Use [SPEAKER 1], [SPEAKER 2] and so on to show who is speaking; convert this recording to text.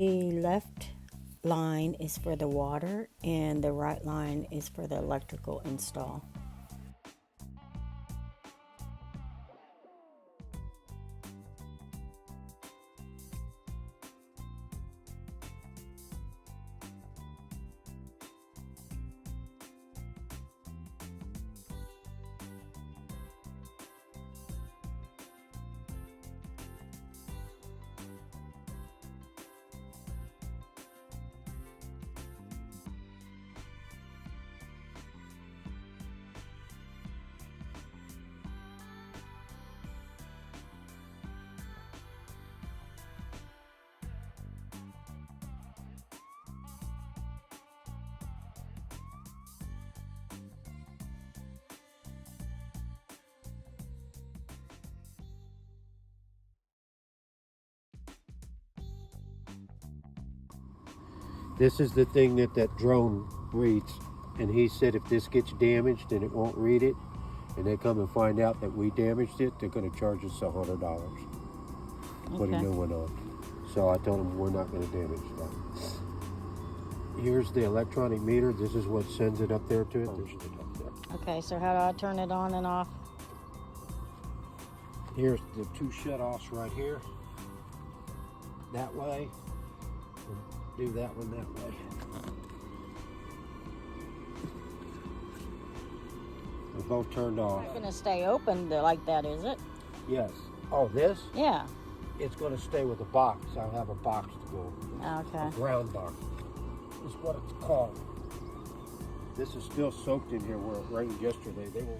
[SPEAKER 1] The left line is for the water and the right line is for the electrical install.
[SPEAKER 2] This is the thing that drone reads, and he said if this gets damaged and it won't read it, and they come and find out that we damaged it, they're going to charge us $100. Put a new one on. So I told him we're not going to damage that. Here's the electronic meter. This is what sends it up there to it. There's it up there.
[SPEAKER 1] Okay, so how do I turn it on and off?
[SPEAKER 2] Here's the two shut-offs right here. That way. Do that one that way. They're both turned off.
[SPEAKER 1] It's not going to stay open like that, is it?
[SPEAKER 2] Yes. Oh, this?
[SPEAKER 1] Yeah.
[SPEAKER 2] It's going to stay with a box. I'll have a box to go.
[SPEAKER 1] Okay.
[SPEAKER 2] A ground box is what it's called. This is still soaked in here where it rained yesterday. They were